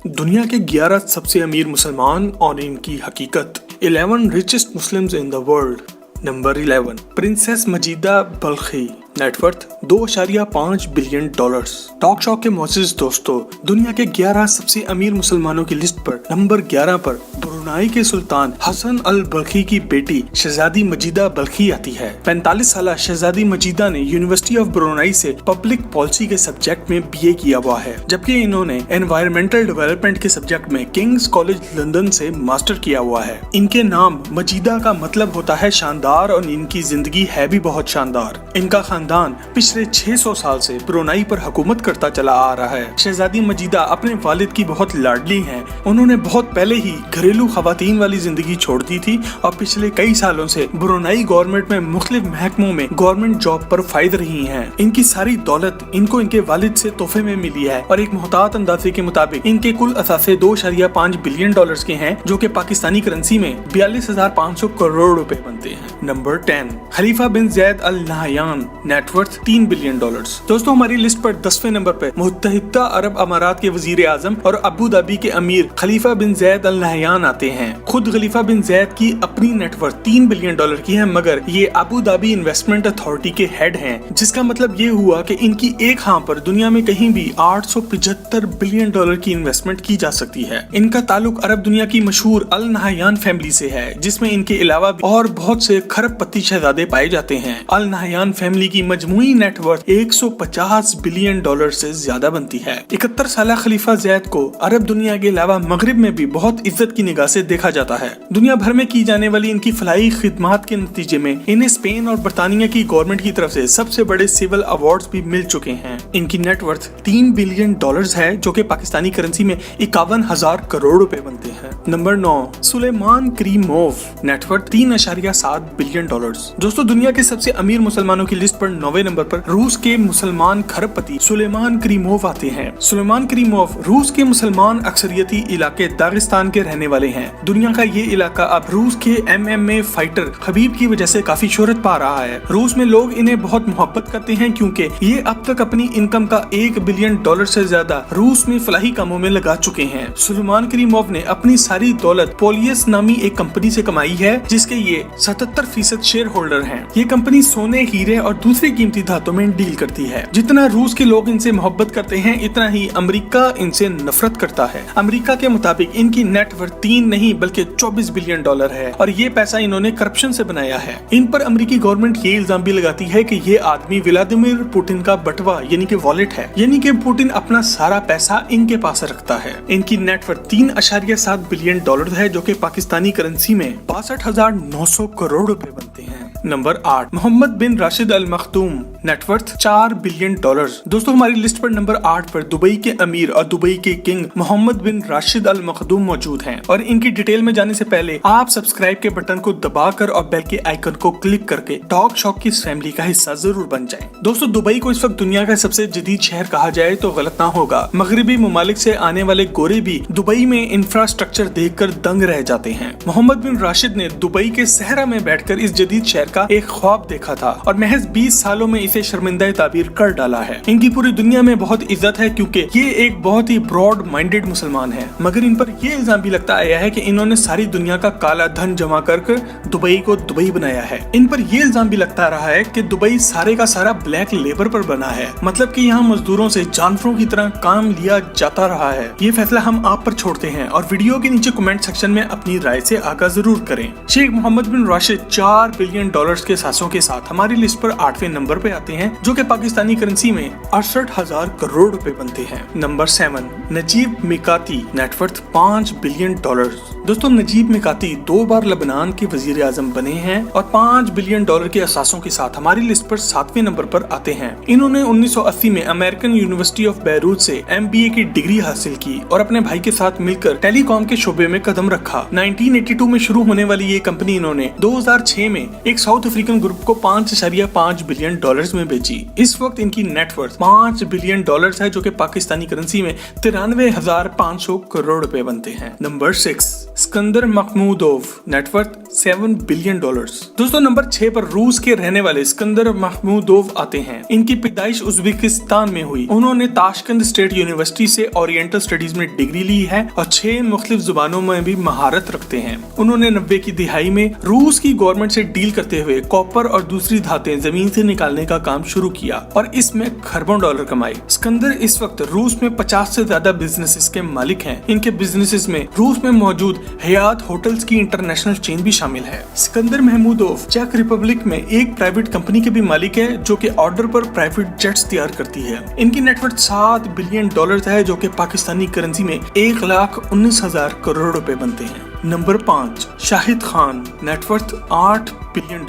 दुनिया के 11 सबसे अमीर मुसलमान और इनकी हकीकत। 11 richest Muslims in the world। Number 11, princess Majida Balkhi, net worth 2.5 billion dollars. Talk show के मोअज़्ज़िज़ दोस्तों, दुनिया के 11 सबसे अमीर मुसलमानों की लिस्ट पर नंबर 11 पर ब्रुनाई के सुल्तान हसन अल बल्खी की बेटी शहजादी मजीदा बल्खी आती है। 45 साल शहजादी मजीदा ने यूनिवर्सिटी ऑफ ब्रुनाई से पब्लिक पॉलिसी के सब्जेक्ट में BA किया हुआ है, जबकि इन्होंने एनवायरमेंटल डेवलपमेंट के सब्जेक्ट में किंग्स कॉलेज लंदन से मास्टर किया हुआ है। इनके नाम मजीदा का मतलब होता है शानदार और इनकी जिंदगी है भी बहुत शानदार। इनका खानदान पिछले 600 साल से ब्रुनाई पर हुकूमत करता चला आ रहा है। शहजादी मजीदा अपने वालिद की बहुत लाडली हैं। उन्होंने बहुत पहले ही घरेलू खवातीन वाली जिंदगी छोड़ दी थी और पिछले कई सालों से ब्रुनाई गवर्नमेंट में मुख्तलिफ महकमों में गवर्नमेंट जॉब पर फायद रही हैं। इनकी सारी दौलत इनको इनके वालिद से तोहफे में मिली है और एक मुहतात अंदाजे के मुताबिक इनके कुल असासे 2.5 बिलियन डॉलर्स के हैं, जो कि पाकिस्तानी करेंसी में 42,500 करोड़ रुपए बनते हैं। Number 10, Khalifa bin Zayed Al Nahyan, net worth 3 billion dollars. दोस्तों, हमारी लिस्ट पर 10वें नंबर पर मुत्तहिदा अरब अमारात के वजीर आजम और अबू धाबी के अमीर खलीफा बिन जैद अल नहयान आते हैं। खुद खलीफा बिन जैद की अपनी नेटवर्थ 3 बिलियन डॉलर की है, मगर ये अबू धाबी इन्वेस्टमेंट अथॉरिटी के हेड हैं, जिसका मतलब ये हुआ कि इनकी एक हाँ पर दुनिया में कहीं भी 875 बिलियन डॉलर की इन्वेस्टमेंट की जा सकती है। इनका ताल्लुक अरब दुनिया की मशहूर अल नहयान फैमिली से है, जिसमें इनके अलावा भी और बहुत से खरबपति शहजादे पाए जाते हैं। अल नहयान फैमिली की मजमूई नेटवर्थ 150 बिलियन डॉलर से ज्यादा बनती है। 71 साल खलीफा जैद को अरब दुनिया के अलावा मगरिब में भी बहुत इज्जत की निगाह से देखा जाता है। दुनिया भर में की जाने वाली इनकी फलाही खिदमात के नतीजे में इन्हें स्पेन और बरतानिया की गवर्नमेंट की तरफ से सबसे बड़े सिविल अवार्ड्स भी मिल चुके हैं। इनकी नेटवर्थ 3 बिलियन डॉलर्स है, जो कि पाकिस्तानी करेंसी में 51,000 करोड़ रुपए बनते हैं। Number 9, Suleyman Kerimov, net worth 3.7 billion dollars. दोस्तों, दुनिया के सबसे अमीर मुसलमानों की लिस्ट पर 9वें नंबर पर रूस के मुसलमान खरबपति सुलेमान करीमोव आते हैं। सुलेमान करीमोव रूस के मुसलमान अक्सरियती इलाके दागिस्तान के रहने वाले हैं। दुनिया का ये इलाका अब रूस के MMA फाइटर खबीब की वजह से काफी शोहरत पा रहा है। रूस में लोग इन्हें बहुत मोहब्बत करते हैं, क्योंकि ये अब तक अपनी इनकम का 1 बिलियन डॉलर से ज्यादा रूस में फलाही कामों में लगा चुके हैं। सुलेमान करीमोव ने अपनी सारी दौलत पोलियस नामी एक कंपनी से कमाई है, जिसके ये 77% शेयर होल्डर हैं। ये कंपनी सोने, हीरे और दूसरी कीमती धातुओं में डील करती है। जितना रूस के लोग इनसे मोहब्बत करते हैं, इतना ही अमेरिका इनसे नफरत करता है। अमेरिका के मुताबिक इनकी नेटवर्थ 3 नहीं बल्कि 24 बिलियन डॉलर है और ये पैसा इन्होंने करप्शन से बनाया है। इन पर अमेरिकी गवर्नमेंट ये इल्जाम भी लगाती है कि ये आदमी व्लादिमीर पुतिन का बटवा यानी कि वॉलेट है, यानी कि पुतिन अपना सारा पैसा इनके पास रखता है। इनकी नेटवर्थ 3.7 बिलियन डॉलर है, जो कि पाकिस्तानी करेंसी में 62,900 करोड़ रुपए बनते हैं। नंबर 8, मोहम्मद बिन राशिद अल मखदूम, नेटवर्थ 4 बिलियन डॉलर्स। दोस्तों, हमारी लिस्ट पर नंबर 8 पर दुबई के अमीर और दुबई के किंग मोहम्मद बिन राशिद अल मखदूम मौजूद हैं और इनकी डिटेल में जाने से पहले आप सब्सक्राइब के बटन को दबाकर और बेल के आइकन को क्लिक करके टॉक शॉक की फैमिली का हिस्सा जरूर बन जाएं। दोस्तों, दुबई को इस वक्त दुनिया का सबसे जदीद शहर कहा जाए तो गलत ना होगा। मगरिबी ममालिक से आने वाले गोरे भी दुबई में इंफ्रास्ट्रक्चर देखकर दंग रह जाते हैं। मोहम्मद बिन राशिद ने दुबई के सहरा में बैठकर इस जदीद शहर का एक ख्वाब देखा था और महज 20 सालों में इसे शर्मिंदा ताबीर कर डाला है। इनकी पूरी दुनिया में बहुत इज्जत है, क्योंकि ये एक बहुत ही ब्रॉड माइंडेड मुसलमान है, मगर इन पर ये इल्जाम भी लगता आया है कि इन्होंने सारी दुनिया का काला धन जमा कर दुबई को दुबई बनाया है। इन पर ये इल्जाम भी लगता रहा है कि दुबई सारे का सारा ब्लैक लेबर पर बना है, मतलब कि यहाँ मजदूरों से जानवरों की तरह काम लिया जाता रहा है। ये फैसला हम आप पर छोड़ते हैं और वीडियो के नीचे कमेंट सेक्शन में अपनी राय से आगाह जरूर करें। शेख मोहम्मद बिन राशिद 4 बिलियन डॉलर्स के सासों के साथ हमारी लिस्ट पर 8वें नंबर पे आते हैं, जो कि पाकिस्तानी करेंसी में 68,000 करोड़ रुपए बनते हैं। Number 7, Najib Mikati, net worth 5 billion dollars. दोस्तों, नजीब मिकाती 2 बार लेबनान के वजीर आजम बने हैं और 5 बिलियन डॉलर के असासों के साथ हमारी लिस्ट पर 7वें नंबर पर आते हैं। इन्होंने 1980 में अमेरिकन यूनिवर्सिटी ऑफ बैरूत से MBA की डिग्री हासिल की और अपने भाई के साथ मिलकर टेलीकॉम के शोबे में कदम रखा। 1982 में शुरू होने वाली ये कंपनी इन्होंने 2006 में एक साउथ अफ्रीकन ग्रुप को 5.5 बिलियन डॉलर्स में बेची। इस वक्त इनकी नेटवर्थ 5 बिलियन डॉलर्स है, जो कि पाकिस्तानी करेंसी में 93,500 करोड़ रुपए बनते हैं। Number 6, Sikandar Mahmudov, net worth $7 billion. दोस्तों नंबर 6 पर रूस के रहने वाले सिकंदर महमूदोव आते हैं। इनकी पैदाइश उज्बेकिस्तान में हुई। उन्होंने ताशकंद स्टेट यूनिवर्सिटी से ओरिएंटल स्टडीज में डिग्री ली है और 6 मुख्तलिफ जुबानों में भी महारत रखते हैं। उन्होंने 90 की दिहाई में रूस की गवर्नमेंट से डील करते हुए कॉपर और दूसरी धातें जमीन से निकालने का काम शुरू किया और इसमें खरबों डॉलर कमाए। सिकंदर इस वक्त रूस में 50 से ज्यादा बिजनेसेस के मालिक हैं। इनके बिजनेसेस में रूस में मौजूद हयात होटल्स की इंटरनेशनल चेन भी शामिल है। सिकंदर महमूदोव चेक रिपब्लिक में एक प्राइवेट कंपनी के भी मालिक है जो कि ऑर्डर पर प्राइवेट जेट्स तैयार करती है। इनकी नेटवर्थ $7 बिलियन है जो कि पाकिस्तानी करेंसी में 1,19,000 करोड़ रुपए बनते हैं। Number 5 Shahid Khan, net worth $8 billion.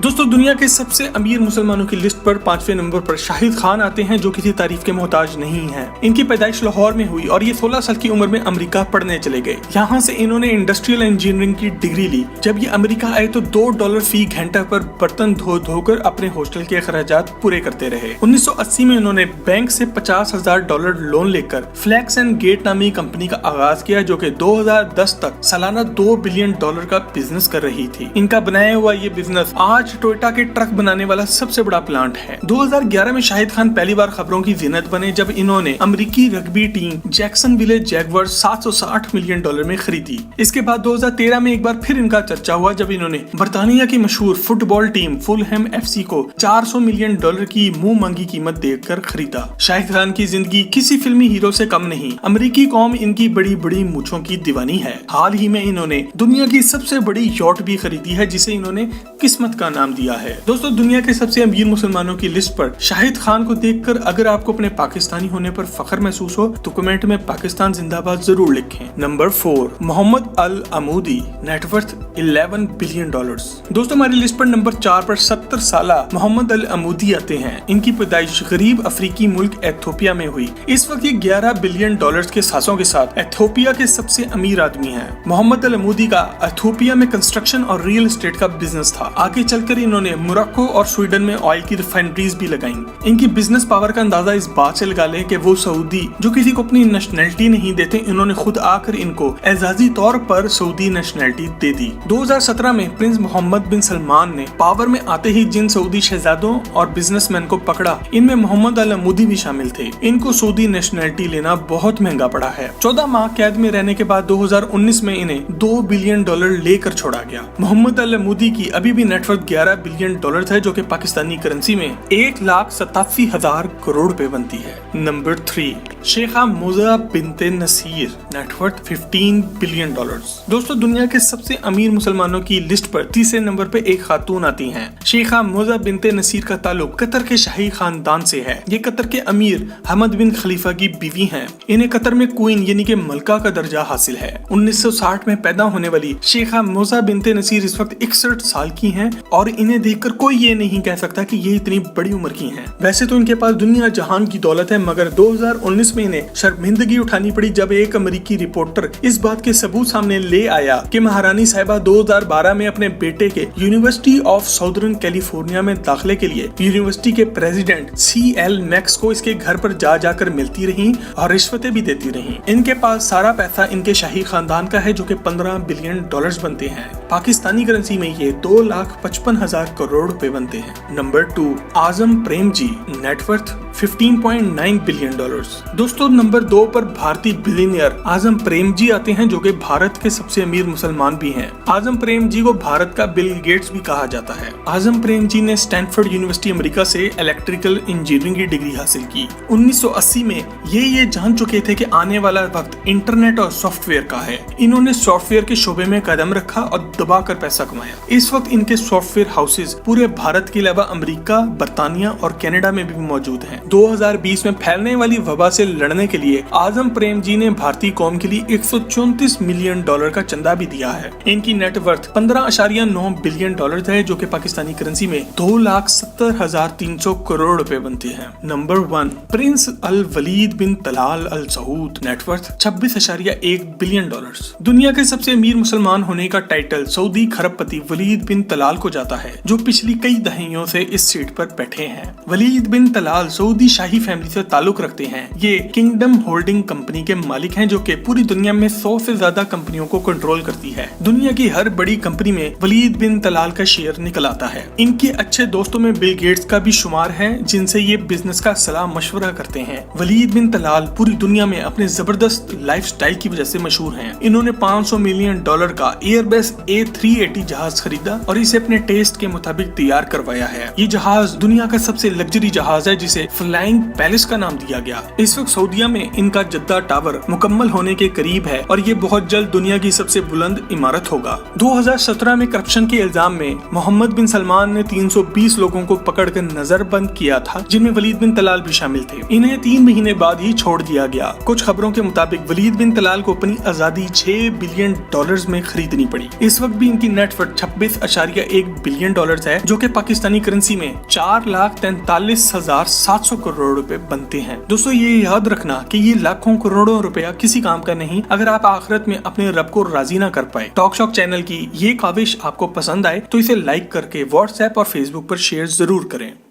दोस्तों दुनिया के सबसे अमीर मुसलमानों की लिस्ट पर 5वें नंबर पर शाहिद खान आते हैं जो किसी तारीफ के मोहताज नहीं है। इनकी पैदाइश लाहौर में हुई और ये 16 साल की उम्र में अमेरिका पढ़ने चले गए। यहाँ से इन्होंने इंडस्ट्रियल इंजीनियरिंग की डिग्री ली। जब ये अमेरिका आए तो $2 फी घंटा पर बर्तन धो धोकर अपने हॉस्टल के अखराजात पूरे करते रहे। 1980 में इन्होंने बैंक से $50,000 लोन लेकर फ्लैक्स एंड गेट नामी कंपनी का आगाज किया जो कि 2010 तक सालाना $2 बिलियन का बिजनेस कर रही थी। इनका बनाया हुआ ये बिजनेस आज टोयोटा के ट्रक बनाने वाला सबसे बड़ा प्लांट है। 2011 में शाहिद खान पहली बार खबरों की जीनत बने जब इन्होंने अमेरिकी रग्बी टीम जैक्सनविले जैगवर्स $760 मिलियन में खरीदी। इसके बाद 2013 में एक बार फिर इनका चर्चा हुआ जब इन्होंने बर्तानिया की मशहूर फुटबॉल टीम फुलहैम FC को $400 मिलियन की मुंह मांगी कीमत देकर खरीदा। शाहिद खान की जिंदगी किसी फिल्मी हीरो से कम नहीं। अमेरिकी कौम इनकी बड़ी बड़ी मूंछों की दीवानी है। हाल ही में इन्होंने दुनिया की सबसे बड़ी यॉट भी खरीदी है जिसे इन्होंने किस्मत का नाम दिया है। दोस्तों दुनिया के सबसे अमीर मुसलमानों की लिस्ट पर शाहिद खान को देखकर अगर आपको अपने पाकिस्तानी होने पर फख्र महसूस हो तो कमेंट में पाकिस्तान जिंदाबाद जरूर लिखें। नंबर 4 मोहम्मद अल अमूदी, नेटवर्थ $11 बिलियन। दोस्तों हमारी लिस्ट पर नंबर 4 पर 70 साल मोहम्मद अल अमूदी आते हैं। इनकी पैदाइश गरीब अफ्रीकी मुल्क एथियोपिया में हुई। इस वक्त ये $11 बिलियन के सांसों के साथ एथियोपिया के सबसे अमीर आदमी हैं। मोहम्मद अल अमूदी का एथियोपिया में कंस्ट्रक्शन और रियल एस्टेट का बिजनेस था। आगे चलकर इन्होंने मोरक्को और स्वीडन में ऑयल की रिफाइनरीज भी लगाई। इनकी बिजनेस पावर का अंदाजा इस बात से लगा लें कि वो सऊदी जो किसी को अपनी नेशनैलिटी नहीं देते, इन्होंने खुद आकर इनको एजाजी तौर पर सऊदी नेशनैलिटी दे दी। 2017 में प्रिंस मोहम्मद बिन सलमान ने पावर में आते ही जिन सऊदी शहजादों और बिजनेसमैन को पकड़ा इनमें मोहम्मद अल अमूदी भी शामिल थे। इनको सऊदी नेशनैलिटी लेना बहुत महंगा पड़ा है। 14 माह कैद में रहने के बाद 2019 में इन्हें $2 बिलियन लेकर छोड़ा गया। मोहम्मद अल अमूदी की अभी भी नेटवर्थ $11 बिलियन है जो कि पाकिस्तानी करेंसी में 1,87,000 करोड़ रुपए बनती है। नंबर 3 शेखा मोजा बिनते नसीर, नेटवर्थ $15 बिलियन। दोस्तों दुनिया के सबसे अमीर मुसलमानों की लिस्ट पर तीसरे नंबर पे एक खातून आती हैं। शेखा मोजा बिनते नसीर का ताल्लुक कतर के शाही खानदान से है। ये कतर के अमीर हमद बिन खलीफा की बीवी हैं। इन्हें कतर में क्वीन यानी कि मलका का दर्जा हासिल है। 1960 में पैदा होने वाली शेखा मोजा बिनते नसीर इस वक्त 61 साल की हैं और इन्हें देखकर कोई ये नहीं कह सकता कि ये इतनी बड़ी उम्र की हैं। वैसे तो इनके पास दुनिया जहान की दौलत है मगर 2019 में इन्हें शर्मिंदगी उठानी पड़ी जब एक अमेरिकी रिपोर्टर इस बात के सबूत सामने ले आया कि महारानी साहिबा 2012 में अपने बेटे के यूनिवर्सिटी ऑफ साउदर्न कैलिफोर्निया में दाखिले के लिए यूनिवर्सिटी के प्रेसिडेंट CL मैक्स को इसके घर पर जा जाकर मिलती रही और रिश्वतें भी देती रही। इनके पास सारा पैसा इनके शाही खानदान का है जो कि $15 बिलियन बनते हैं। पाकिस्तानी करेंसी में ये 2,55,000 करोड़ रुपए बनते हैं। नंबर 2 आजम प्रेम जी, नेटवर्थ $15.9 बिलियन। दोस्तों नंबर 2 पर भारतीय बिलियनियर आजम प्रेम जी आते हैं जो कि भारत के सबसे अमीर मुसलमान भी हैं। आजम प्रेम जी को भारत का बिल गेट्स भी कहा जाता है। आजम प्रेम जी ने स्टैनफोर्ड यूनिवर्सिटी अमेरिका से इलेक्ट्रिकल इंजीनियरिंग की डिग्री हासिल की। 1980 में ये जान चुके थे कि आने वाला वक्त इंटरनेट और सॉफ्टवेयर का है। इन्होंने सॉफ्टवेयर के शोबे में कदम रखा और दबाकर पैसा कमाया। इस वक्त इनके सॉफ्टवेयर हाउसेज पूरे भारत के अलावा अमेरिका, बर्तानिया और कनाडा में भी मौजूद हैं। 2020 में फैलने वाली वबा से लड़ने के लिए आजम प्रेम जी ने भारतीय कौम के लिए $134 मिलियन का चंदा भी दिया है। इनकी नेटवर्थ $15.9 बिलियन है जो कि पाकिस्तानी करेंसी में 2,70,300 करोड़ रुपए बनते हैं। नंबर 1 प्रिंस अल वलीद बिन तलाल अल सऊद, नेटवर्थ $26.1 बिलियन। दुनिया के सबसे अमीर मुसलमान होने का टाइटल सऊदी खरबपति वलीद बिन तलाल को जाता है, जो पिछली कई दहाइयों से इस सीट पर बैठे हैं। वलीद बिन तलाल सऊदी शाही फैमिली से ताल्लुक रखते हैं। ये किंगडम होल्डिंग कंपनी के मालिक हैं, जो कि पूरी दुनिया में 100 से ज्यादा कंपनियों को कंट्रोल करती है। दुनिया की हर बड़ी कंपनी में वलीद बिन तलाल का शेयर निकल आता है। इनके अच्छे दोस्तों में बिल गेट्स का भी शुमार है, जिनसे ये बिजनेस का सलाह मशवरा करते हैं। वलीद बिन तलाल पूरी दुनिया में अपने जबरदस्त लाइफस्टाइल की वजह से मशहूर हैं। इन्होंने $500 मिलियन का एयरबस A380 जहाज खरीदा और इसे अपने टेस्ट के मुताबिक तैयार करवाया है। ये जहाज दुनिया का सबसे लग्जरी जहाज है, जिसे फ्लाइंग पैलेस का नाम दिया गया। इस वक्त सऊदीया में इनका जद्दा टावर मुकम्मल होने के करीब है और ये बहुत जल्द दुनिया की सबसे बुलंद इमारत होगा। 2017 में करप्शन के इल्जाम में मोहम्मद बिन सलमान ने 320 लोगों को पकड़कर नजरबंद किया था, जिनमें वलीद बिन तलाल भी शामिल थे। इन्हें 3 महीने बाद ही छोड़ दिया गया। कुछ खबरों के मुताबिक वलीद बिन तलाल को अपनी आजादी $6 बिलियन में खरीदनी पड़ी। इस वक्त भी इनकी नेटवर्थ $26.1 बिलियन है, जो कि पाकिस्तानी करेंसी में 4,43,700 करोड़ रुपए बनते हैं। दोस्तों, ये याद रखना कि ये लाखों करोड़ों रुपया किसी काम का नहीं, अगर आप आखिरत में अपने रब को राजी ना कर पाए। टॉक शॉक चैनल की ये काविश आपको पसंद आए तो इसे लाइक करके व्हाट्सएप और फेसबुक पर शेयर जरूर करें।